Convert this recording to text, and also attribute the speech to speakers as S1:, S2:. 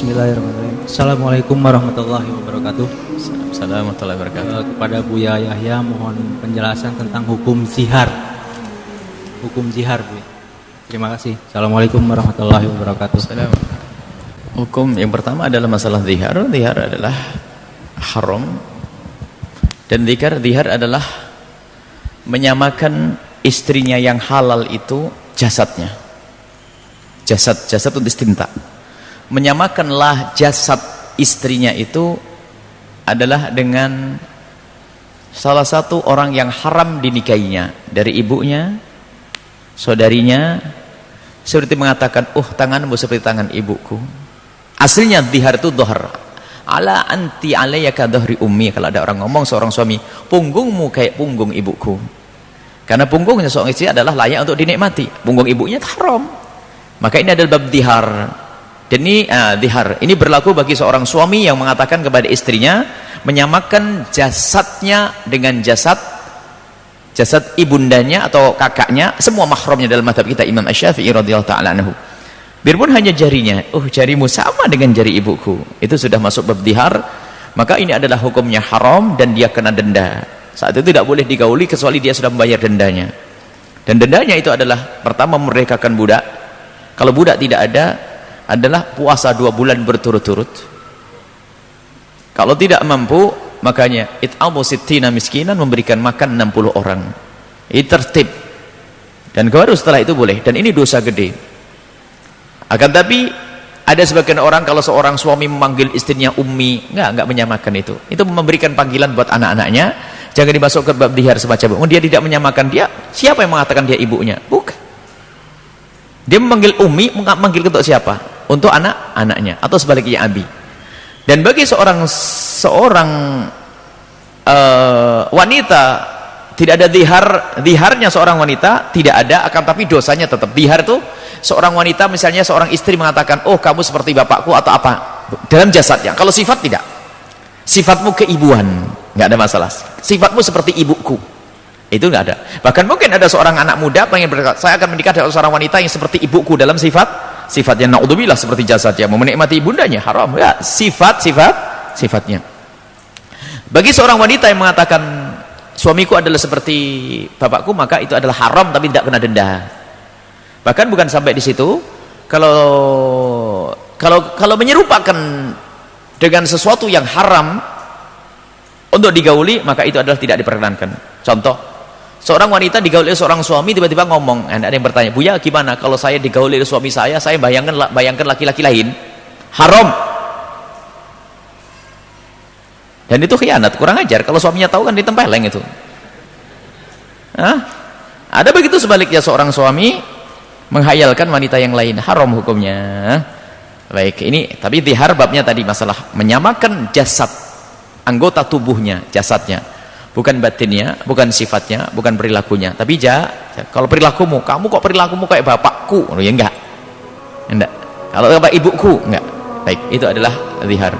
S1: Bismillahirrahmanirrahim. Assalamualaikum warahmatullahi wabarakatuh.
S2: Assalamualaikum warahmatullahi wabarakatuh.
S1: Kepada Buya Yahya mohon penjelasan tentang hukum zihar. Hukum zihar, Bu. Terima kasih. Assalamualaikum warahmatullahi wabarakatuh.
S2: Hukum yang pertama adalah masalah zihar. Zihar adalah haram. Dan zihar adalah menyamakan istrinya yang halal itu jasadnya. Jasad untuk istinta. Menyamakanlah jasad istrinya itu adalah dengan salah satu orang yang haram dinikahinya, dari ibunya, saudarinya, seperti mengatakan, tanganmu seperti tangan ibuku. Aslinya zihar itu dohar. Ala anti alayaka dohri ummi. Kalau ada orang ngomong seorang suami, punggungmu kayak punggung ibuku. Karena punggungnya seorang istri adalah layak untuk dinikmati. Punggung ibunya haram. Maka ini adalah bab zihar. Dan ini zihar. Ini berlaku bagi seorang suami yang mengatakan kepada istrinya, menyamakan jasadnya dengan jasad ibundanya atau kakaknya, semua mahramnya dalam mazhab kita Imam Asy-Syafi'i radhiyallahu ta'ala anhu. Biarpun hanya jarinya, jarimu sama dengan jari ibuku, itu sudah masuk bab zihar, maka ini adalah hukumnya haram dan dia kena denda. Saat itu tidak boleh digauli kecuali dia sudah membayar dendanya. Dan dendanya itu adalah pertama memerdekakan budak. Kalau budak tidak ada, adalah puasa 2 bulan berturut-turut. Kalau tidak mampu, makanya it'amu sittina miskinan, memberikan makan 60 orang. Ini tertib. Dan baru setelah itu boleh. Dan ini dosa gede. Akan tapi ada sebagian orang kalau seorang suami memanggil istrinya ummi, enggak menyamakan itu. Itu memberikan panggilan buat anak-anaknya. Jangan dimasuk ke bab zihar semacam itu. Dia tidak menyamakan dia. Siapa yang mengatakan dia ibunya? Bukan. Dia memanggil ummi, memanggil untuk siapa? Untuk anak-anaknya atau sebaliknya abi. Dan bagi seorang wanita tidak ada ziharnya seorang wanita tidak ada, akan tapi dosanya tetap. Zihar itu seorang wanita, misalnya seorang istri mengatakan, kamu seperti bapakku atau apa dalam jasadnya. Kalau sifat tidak, sifatmu keibuan, nggak ada masalah. Sifatmu seperti ibuku, itu nggak ada. Bahkan mungkin ada seorang anak muda pengen berkata, saya akan menikah dengan seorang wanita yang seperti ibuku dalam sifatnya, naudzubillah, seperti jasadnya, mau menikmati ibundanya, haram. Ya, sifatnya. Bagi seorang wanita yang mengatakan suamiku adalah seperti bapakku, maka itu adalah haram tapi tidak kena denda. Bahkan bukan sampai di situ, kalau menyerupakan dengan sesuatu yang haram untuk digauli, maka itu adalah tidak diperkenankan. Contoh, seorang wanita digauli oleh seorang suami, tiba-tiba ngomong, ada yang bertanya, Buya gimana kalau saya digauli oleh suami saya bayangkan laki-laki lain, haram. Dan itu khianat, kurang ajar. Kalau suaminya tahu kan ditempeleng itu. Ada begitu sebaliknya, seorang suami menghayalkan wanita yang lain, haram hukumnya. Baik, ini tapi zihar babnya tadi masalah menyamakan jasad, anggota tubuhnya, jasadnya, bukan batinnya, bukan sifatnya, bukan perilakunya. Tapi kalau perilakumu, kamu kok perilakumu kayak bapakku, ya enggak. Kalau kayak ibuku, enggak. Baik, itu adalah zihar.